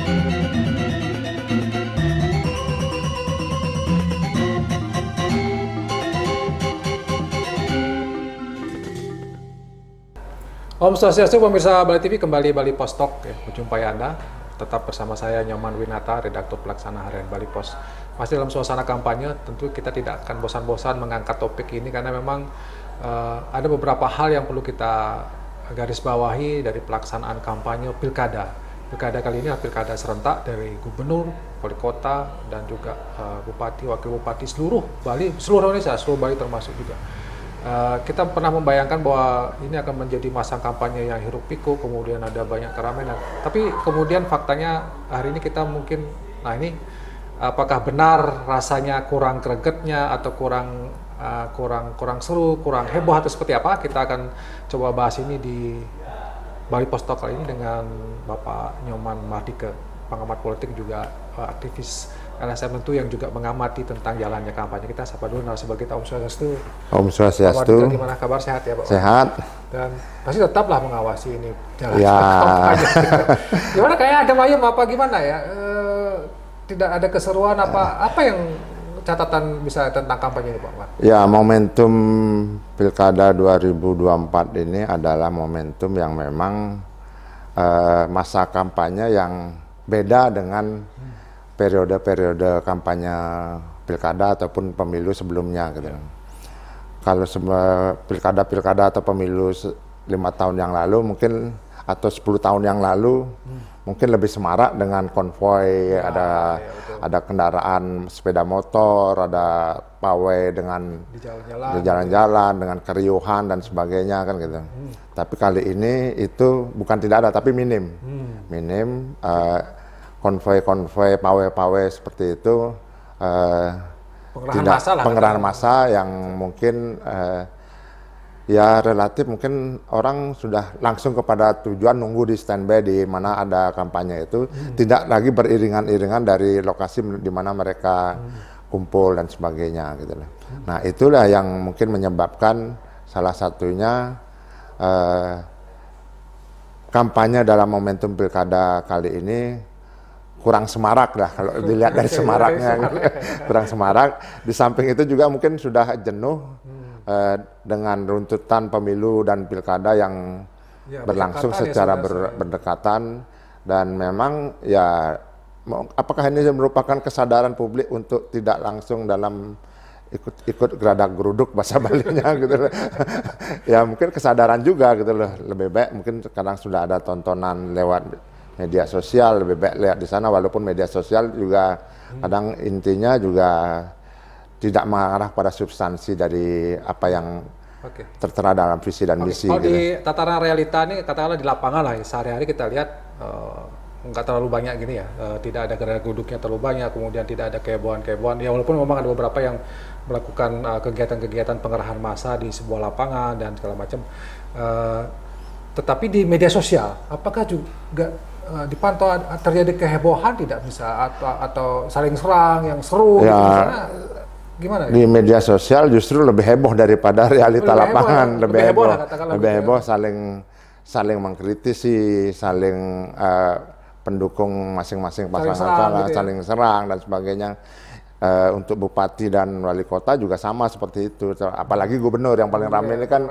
Om Swastiastu, pemirsa Bali TV, kembali Bali Post Talk ya, menjumpai Anda. Tetap bersama saya Nyoman Winata, redaktur pelaksana harian Bali Post. Masih dalam suasana kampanye, tentu kita tidak akan bosan-bosan mengangkat topik ini karena memang ada beberapa hal yang perlu kita garis bawahi dari pelaksanaan kampanye pilkada. Pilkada kali ini adalah pilkada serentak dari gubernur, wali kota, dan juga bupati, wakil bupati seluruh Bali, seluruh Indonesia, seluruh Bali termasuk juga. Kita pernah membayangkan bahwa ini akan menjadi masa kampanye yang hiruk pikuk, kemudian ada banyak keramaian. Tapi kemudian faktanya hari ini kita mungkin, nah ini apakah benar rasanya kurang gregetnya atau kurang seru, kurang heboh atau seperti apa? Kita akan coba bahas ini di Bali Post Talk kali ini dengan Bapak Nyoman Mardike, pengamat politik juga aktivis LSM tentu yang juga mengamati tentang jalannya kampanye. Kita sapa dulu narasumber kita, Om Swastiastu. Om Swastiastu. Gimana kabar, sehat ya Pak? Sehat. Dan pasti tetaplah mengawasi ini jalan ya. kampanye. Gimana, kayak ada mayem apa gimana ya? Tidak ada keseruan apa yang catatan bisa tentang kampanye ini Pak? Ya, momentum Pilkada 2024 ini adalah momentum yang memang masa kampanye yang beda dengan periode-periode kampanye pilkada ataupun pemilu sebelumnya gitu. Kalau pilkada atau pemilu 5 tahun yang lalu mungkin atau 10 tahun yang lalu mungkin lebih semarak dengan konvoi, ada kendaraan sepeda motor, ada pawai dengan di jalan-jalan dengan keriuhan dan sebagainya kan gitu. Tapi kali ini itu bukan tidak ada tapi minim. Konvoi-konvoi, pawai-pawai seperti itu pengerahan massa yang mungkin ya relatif mungkin orang sudah langsung kepada tujuan, nunggu di standby di mana ada kampanye itu, tidak lagi beriringan-iringan dari lokasi di mana mereka kumpul dan sebagainya gitu loh. Nah, itulah yang mungkin menyebabkan salah satunya kampanye dalam momentum pilkada kali ini kurang semarak lah kalau dilihat dari semaraknya, kurang semarak. Di samping itu juga mungkin sudah jenuh dengan runtutan pemilu dan pilkada yang berlangsung secara berdekatan, dan memang ya apakah ini merupakan kesadaran publik untuk tidak langsung dalam ikut geradak geruduk bahasa Balinya gitu loh. Ya mungkin kesadaran juga gitu loh, lebih baik mungkin sekarang sudah ada tontonan lewat media sosial, lebih baik lihat di sana, walaupun media sosial juga kadang intinya juga tidak mengarah pada substansi dari apa yang tertera dalam visi dan misi. Kalau gitu. di tataran realita ini, katakanlah di lapangan lah, sehari-hari kita lihat nggak terlalu banyak gini ya, tidak ada gerak geruduknya terlalu banyak, kemudian tidak ada kehebohan-kehebohan. Ya walaupun memang ada beberapa yang melakukan kegiatan-kegiatan pengerahan massa di sebuah lapangan dan segala macam. Tetapi di media sosial, apakah juga dipantau terjadi kehebohan tidak bisa atau saling serang yang seru ya, gitu, gimana? Di media sosial justru lebih heboh daripada realita lapangan, lebih heboh saling mengkritisi, saling pendukung masing-masing pasangan saling serang dan sebagainya. Untuk bupati dan wali kota juga sama seperti itu, apalagi gubernur yang paling ramai ini kan.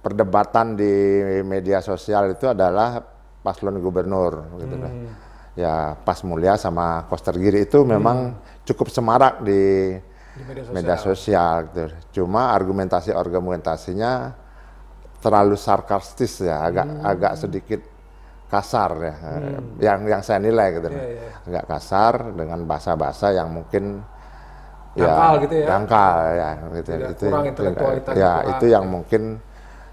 Perdebatan di media sosial itu adalah paslon gubernur gitu loh. Ya, Pas Mulya sama Koster Giri itu memang cukup semarak di media sosial gitu. Cuma argumentasinya terlalu sarkastis ya, agak sedikit kasar ya. Yang saya nilai gitu loh. Agak kasar dengan bahasa-bahasa yang mungkin dangkal gitu ya. Dangkal ya gitu. Kurang intelektualitas. Ya, itu yang mungkin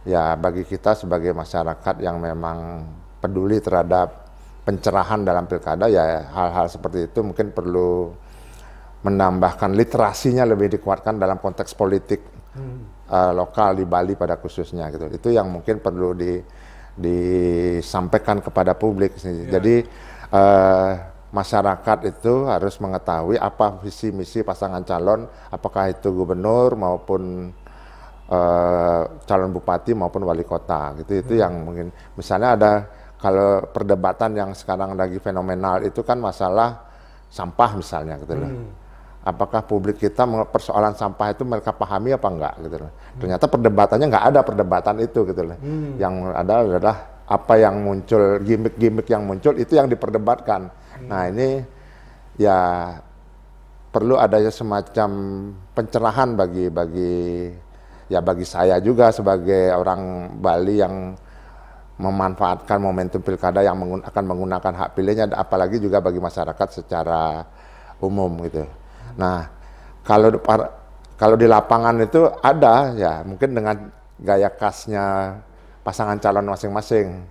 ya bagi kita sebagai masyarakat yang memang peduli terhadap pencerahan dalam pilkada, ya hal-hal seperti itu mungkin perlu menambahkan literasinya, lebih dikuatkan dalam konteks politik lokal di Bali pada khususnya gitu. Itu yang mungkin perlu disampaikan kepada publik. Jadi masyarakat itu harus mengetahui apa visi misi pasangan calon, apakah itu gubernur maupun calon bupati maupun wali kota gitu. Itu yang mungkin misalnya ada Kalau perdebatan yang sekarang lagi fenomenal itu kan masalah sampah misalnya gitu loh. Apakah publik kita persoalan sampah itu mereka pahami apa enggak gitu loh. Ternyata perdebatannya nggak ada perdebatan itu gitu loh. Yang ada adalah apa yang muncul, gimmick-gimmick yang muncul itu yang diperdebatkan. Nah ini ya perlu adanya semacam pencerahan bagi saya juga sebagai orang Bali yang memanfaatkan momentum pilkada yang akan menggunakan hak pilihnya, apalagi juga bagi masyarakat secara umum gitu. Nah, kalau di lapangan itu ada ya mungkin dengan gaya khasnya pasangan calon masing-masing.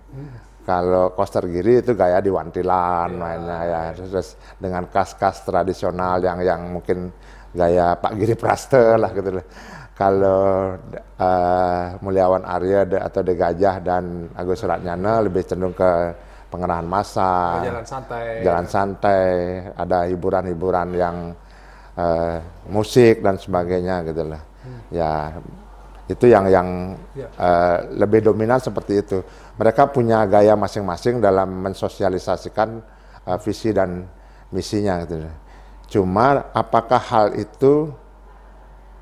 Kalau Koster Giri itu gaya di wantilan mainnya ya, terus dengan khas-khas tradisional yang mungkin gaya Pak Giri Praste lah gitu. Kalau Mulyawan Arya atau De Gajah dan Agus Suratnyana lebih cenderung ke pengerahan massa, jalan santai, ada hiburan-hiburan yang musik dan sebagainya gitu lah. Ya itu yang lebih dominan seperti itu. Mereka punya gaya masing-masing dalam mensosialisasikan visi dan misinya gitu. Cuma apakah hal itu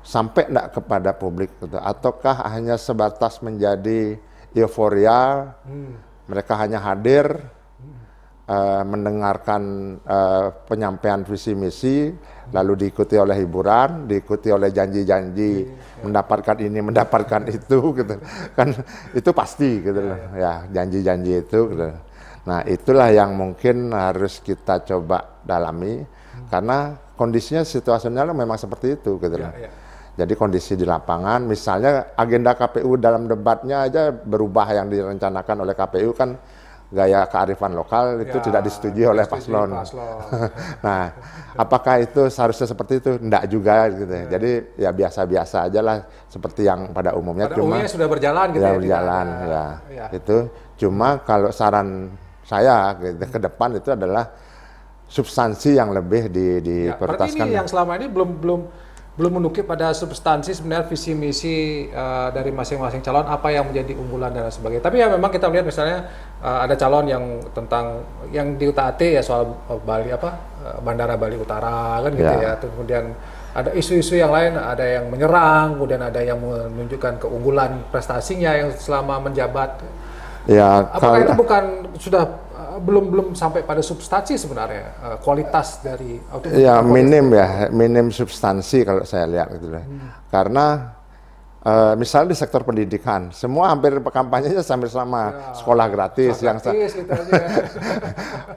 sampai enggak kepada publik gitu, ataukah hanya sebatas menjadi euforia, mereka hanya hadir mendengarkan penyampaian visi misi, lalu diikuti oleh hiburan, diikuti oleh janji-janji mendapatkan ini, mendapatkan itu gitu kan, itu pasti gitu loh ya, janji-janji itu gitu. Nah itulah yang mungkin harus kita coba dalami karena kondisinya situasional memang seperti itu gitu loh. Jadi kondisi di lapangan, misalnya agenda KPU dalam debatnya aja berubah, yang direncanakan oleh KPU kan gaya kearifan lokal itu tidak disetujui oleh paslon. Nah, apakah itu seharusnya seperti itu? Enggak juga gitu. Jadi ya biasa-biasa aja lah seperti yang pada umumnya. Pada umumnya sudah berjalan gitu ya. Berjalan ya. Itu cuma kalau saran saya gitu, ke depan itu adalah substansi yang lebih diprioritaskan. Berarti ini yang selama ini belum menukik pada substansi sebenarnya visi misi dari masing-masing calon, apa yang menjadi unggulan dan sebagainya. Tapi ya memang kita melihat misalnya ada calon yang tentang yang di UTAT ya soal Bali Bandara Bali Utara kan gitu ya. Kemudian ada isu-isu yang lain, ada yang menyerang, kemudian ada yang menunjukkan keunggulan prestasinya yang selama menjabat. Ya, apakah itu bukan sudah belum sampai pada substansi sebenarnya, kualitas dari ya minim substansi kalau saya lihat gitu loh. Karena misalnya di sektor pendidikan semua hampir kampanyenya sambil sama sekolah gratis yang gitu aja.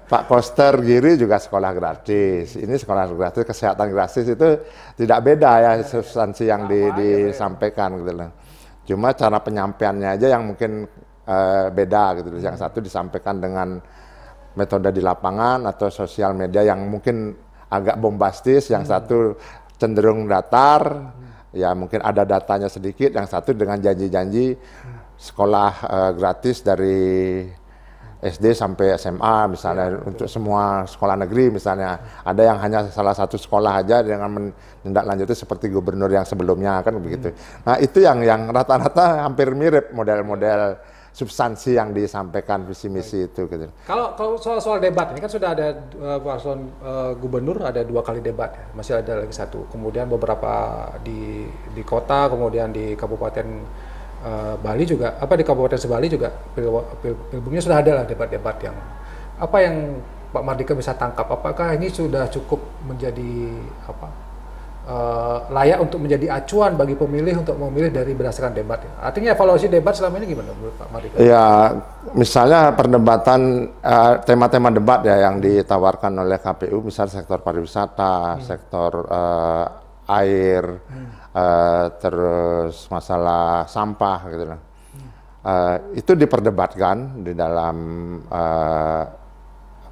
Pak Koster Giri juga sekolah gratis, ini sekolah gratis, kesehatan gratis, itu tidak beda ya substansi yang disampaikan gitu loh. Cuma cara penyampaiannya aja yang mungkin beda gitu loh. Yang satu disampaikan dengan metode di lapangan atau sosial media yang mungkin agak bombastis, yang satu cenderung datar, ya mungkin ada datanya sedikit, yang satu dengan janji-janji sekolah gratis dari SD sampai SMA misalnya untuk semua sekolah negeri misalnya. Ada yang hanya salah satu sekolah aja dengan menindaklanjuti seperti gubernur yang sebelumnya kan begitu. Nah itu yang rata-rata hampir mirip model-model substansi yang disampaikan visi misi itu gitu. Kalau soal debat ini kan sudah ada paslon gubernur ada 2 kali debat ya, masih ada lagi satu. Kemudian beberapa di kota, kemudian di Kabupaten Bali juga, di Kabupaten Sebali juga pilgubnya sudah ada lah debat-debat yang Pak Mardika bisa tangkap. Apakah ini sudah cukup menjadi layak untuk menjadi acuan bagi pemilih untuk memilih dari berdasarkan debat? Artinya evaluasi debat selama ini gimana menurut Pak Mardika? Ya, misalnya perdebatan tema-tema debat ya yang ditawarkan oleh KPU, misalnya sektor pariwisata, sektor air, terus masalah sampah gitu loh. Itu diperdebatkan di dalam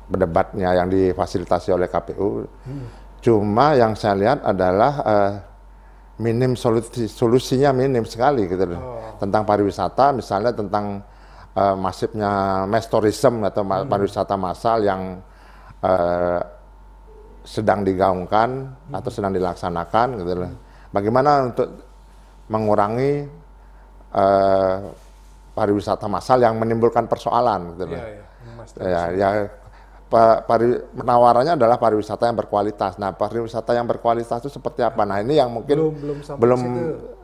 debatnya yang difasilitasi oleh KPU. Cuma yang saya lihat adalah minim solusinya minim sekali gitu loh. Tentang pariwisata misalnya, tentang masifnya mass tourism atau pariwisata massal yang sedang digaungkan atau sedang dilaksanakan gitu loh. Bagaimana untuk mengurangi pariwisata massal yang menimbulkan persoalan gitu loh. Penawarannya adalah pariwisata yang berkualitas. Nah, pariwisata yang berkualitas itu seperti apa? Nah, ini yang mungkin belum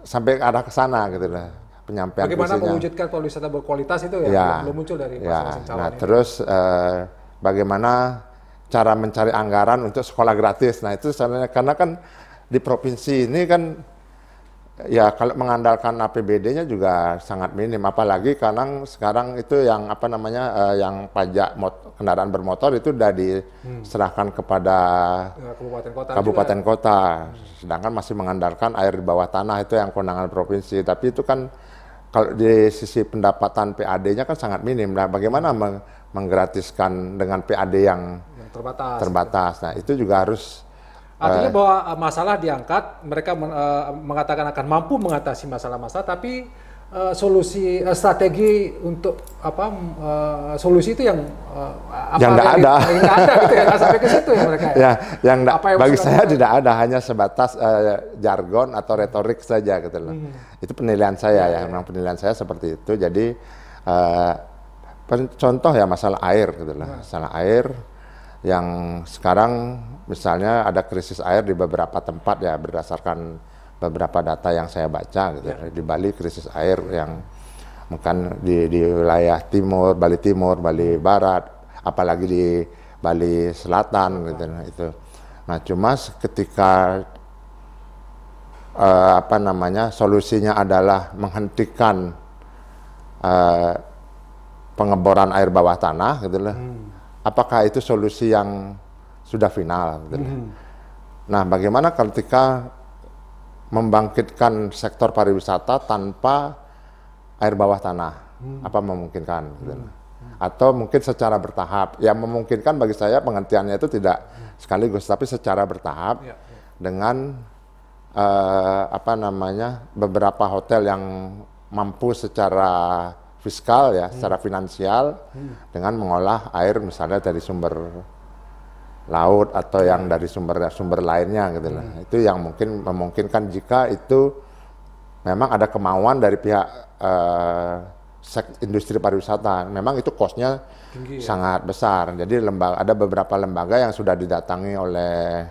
sampai arah ke sana gitu lah, penyampaian bagaimana visinya. Mewujudkan pariwisata berkualitas itu ya, belum muncul dari masing-masing calon. Nah, terus bagaimana cara mencari anggaran untuk sekolah gratis. Nah, itu sebenarnya karena kan di provinsi ini kan ya kalau mengandalkan APBD-nya juga sangat minim, apalagi karena sekarang itu yang apa namanya yang pajak kendaraan bermotor itu udah diserahkan kepada kabupaten kota, sedangkan masih mengandalkan air di bawah tanah itu yang kewenangan provinsi. Tapi itu kan kalau di sisi pendapatan PAD-nya kan sangat minim. Nah, bagaimana menggratiskan dengan PAD yang terbatas? Nah, itu juga harus artinya bahwa masalah diangkat, mereka mengatakan akan mampu mengatasi masalah-masalah, tapi solusi strategi untuk solusi itu yang nggak ada. Nggak ada gitu ya, nggak sampai ke situ ya mereka. Ya, yang bagi saya tidak ada, hanya sebatas jargon atau retorik saja gitu loh. Itu penilaian saya ya, memang penilaian saya seperti itu. Jadi contoh ya masalah air gitu loh, masalah air yang sekarang misalnya ada krisis air di beberapa tempat ya, berdasarkan beberapa data yang saya baca gitu. Di Bali krisis air yang mungkin di wilayah timur, Bali Barat, apalagi di Bali Selatan gitu. Itu. Nah, cuma ketika solusinya adalah menghentikan pengeboran air bawah tanah gitu loh. Apakah itu solusi yang sudah final? Gitu. Nah, bagaimana ketika membangkitkan sektor pariwisata tanpa air bawah tanah? Apa memungkinkan? Gitu. Atau mungkin secara bertahap? Yang memungkinkan bagi saya pengertiannya itu tidak sekaligus, tapi secara bertahap dengan beberapa hotel yang mampu secara fiskal ya, secara finansial dengan mengolah air misalnya dari sumber laut atau yang dari sumber lainnya gitu lah. Itu yang mungkin memungkinkan jika itu memang ada kemauan dari pihak industri pariwisata. Memang itu cost-nya sangat besar. Jadi ada beberapa lembaga yang sudah didatangi oleh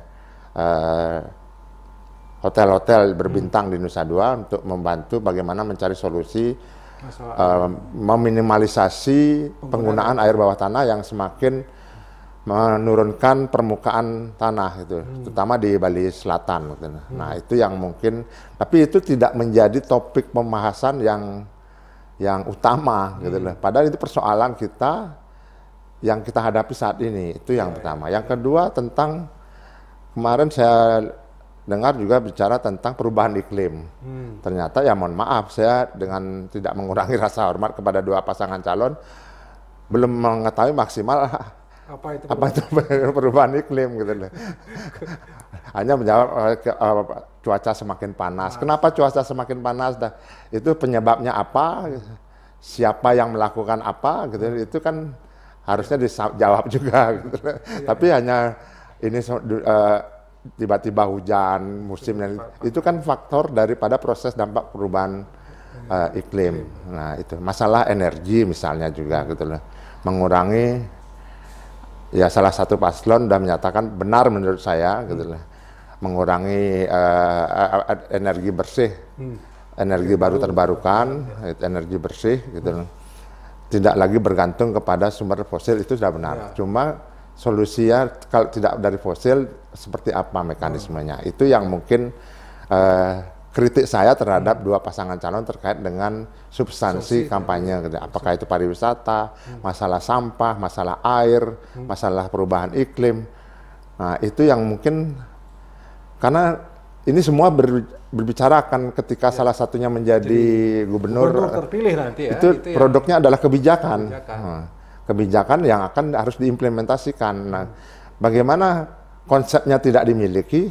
hotel-hotel berbintang di Nusa Dua untuk membantu bagaimana mencari solusi meminimalisasi penggunaan air bawah tanah yang semakin menurunkan permukaan tanah itu, terutama di Bali Selatan. Gitu. Nah, itu yang mungkin, tapi itu tidak menjadi topik pembahasan yang utama, gitu loh. Padahal itu persoalan kita yang kita hadapi saat ini, itu yang pertama. Yang kedua tentang kemarin saya dengar juga bicara tentang perubahan iklim. Ternyata ya mohon maaf, saya dengan tidak mengurangi rasa hormat kepada dua pasangan calon, belum mengetahui maksimal apa itu perubahan iklim gitu loh. Hanya menjawab cuaca semakin panas. Kenapa cuaca semakin panas? Itu penyebabnya apa? Siapa yang melakukan apa? Gitu. Itu kan harusnya dijawab juga. Gitu. Tapi hanya ini tiba-tiba hujan, musim, itu kan faktor daripada proses dampak perubahan iklim. Nah, itu masalah energi misalnya juga gitu loh. Mengurangi, ya salah satu paslon sudah menyatakan benar menurut saya gitu loh. Mengurangi energi bersih, energi baru terbarukan, energi bersih gitu loh. Tidak lagi bergantung kepada sumber fosil, itu sudah benar. Cuma solusinya kalau tidak dari fosil seperti apa mekanismenya, itu yang mungkin kritik saya terhadap dua pasangan calon terkait dengan substansi kampanye gitu. Apakah itu pariwisata, masalah sampah, masalah air, masalah perubahan iklim. Nah, itu yang mungkin karena ini semua berbicara akan ketika salah satunya menjadi gubernur terpilih nanti ya, itu produknya adalah kebijakan. Kebijakan yang akan harus diimplementasikan. Nah, bagaimana konsepnya tidak dimiliki,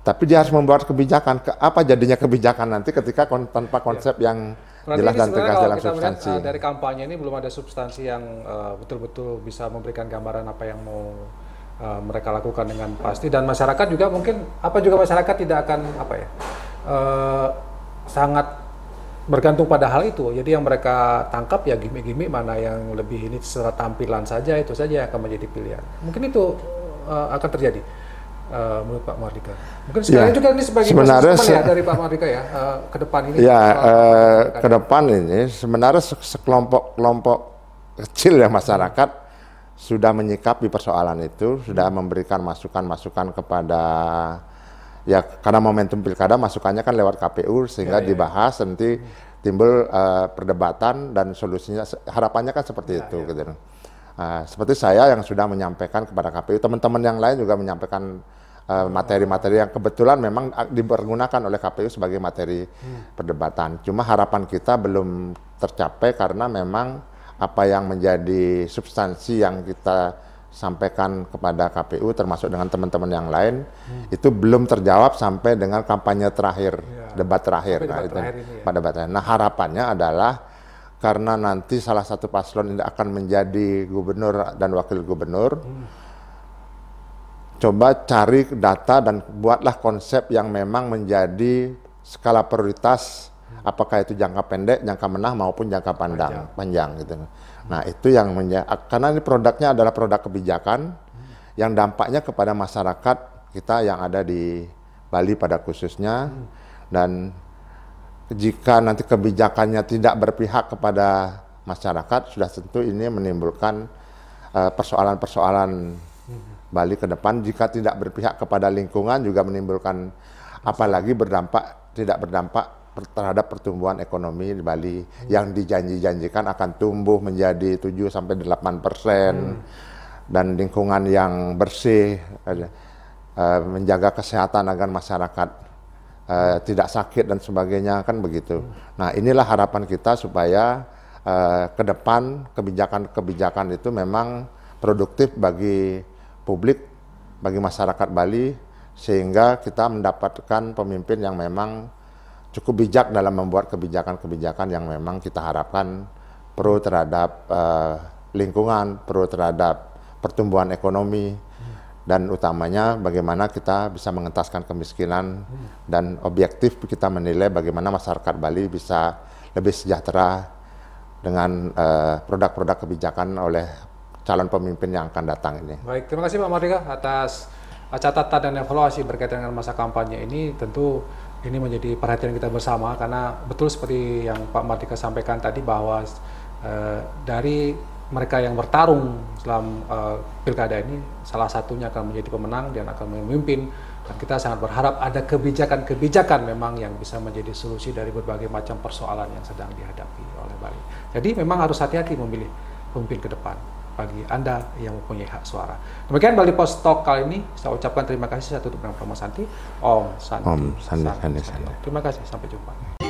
tapi dia harus membuat kebijakan. Apa jadinya kebijakan nanti ketika tanpa konsep yang jelas dan tegas dalam substansi. Dari kampanye ini belum ada substansi yang betul-betul bisa memberikan gambaran apa yang mau mereka lakukan dengan pasti. Dan masyarakat juga mungkin, masyarakat tidak akan sangat bergantung pada hal itu. Jadi yang mereka tangkap ya gimmick-gimmick, mana yang lebih ini secara tampilan saja, itu saja yang akan menjadi pilihan. Mungkin itu akan terjadi menurut Pak Mardika. Mungkin sekarang juga ini sebagai proses ya dari Pak Mardika ya ke depan ini. Ya, ke depan ini sebenarnya sekelompok-kelompok kecil ya masyarakat sudah menyikapi persoalan itu, sudah memberikan masukan-masukan kepada ya, karena momentum pilkada masukannya kan lewat KPU sehingga dibahas nanti timbul perdebatan dan solusinya harapannya kan seperti itu gitu. Seperti saya yang sudah menyampaikan kepada KPU, teman-teman yang lain juga menyampaikan materi-materi yang kebetulan memang dipergunakan oleh KPU sebagai materi perdebatan. Cuma harapan kita belum tercapai karena memang apa yang menjadi substansi yang kita sampaikan kepada KPU termasuk dengan teman-teman yang lain itu belum terjawab sampai dengan kampanye terakhir, debat terakhir. Nah, harapannya adalah karena nanti salah satu paslon ini akan menjadi gubernur dan wakil gubernur, coba cari data dan buatlah konsep yang memang menjadi skala prioritas, apakah itu jangka pendek, jangka menengah maupun jangka panjang gitu. Nah, itu yang karena ini produknya adalah produk kebijakan yang dampaknya kepada masyarakat kita yang ada di Bali pada khususnya, dan jika nanti kebijakannya tidak berpihak kepada masyarakat, sudah tentu ini menimbulkan persoalan-persoalan Bali ke depan. Jika tidak berpihak kepada lingkungan juga menimbulkan, apalagi tidak berdampak terhadap pertumbuhan ekonomi di Bali yang dijanjikan akan tumbuh menjadi 7-8% dan lingkungan yang bersih, menjaga kesehatan agar masyarakat tidak sakit dan sebagainya, kan begitu. Nah, inilah harapan kita supaya ke depan kebijakan-kebijakan itu memang produktif bagi publik, bagi masyarakat Bali, sehingga kita mendapatkan pemimpin yang memang cukup bijak dalam membuat kebijakan-kebijakan yang memang kita harapkan pro terhadap lingkungan, pro terhadap pertumbuhan ekonomi, dan utamanya bagaimana kita bisa mengentaskan kemiskinan dan objektif kita menilai bagaimana masyarakat Bali bisa lebih sejahtera dengan produk-produk kebijakan oleh calon pemimpin yang akan datang ini. Baik, terima kasih Pak Mardika atas catatan dan evaluasi berkaitan dengan masa kampanye ini. Tentu ini menjadi perhatian kita bersama karena betul seperti yang Pak Mardika sampaikan tadi bahwa dari mereka yang bertarung dalam pilkada ini salah satunya akan menjadi pemenang dan akan memimpin, dan kita sangat berharap ada kebijakan-kebijakan memang yang bisa menjadi solusi dari berbagai macam persoalan yang sedang dihadapi oleh Bali. Jadi memang harus hati-hati memilih pemimpin ke depan bagi Anda yang mempunyai hak suara. Demikian Bali Post Talk kali ini. Saya ucapkan terima kasih. Saya tutup dengan Promo Santi. Om Santi. Om Santi. Terima kasih. Sampai jumpa.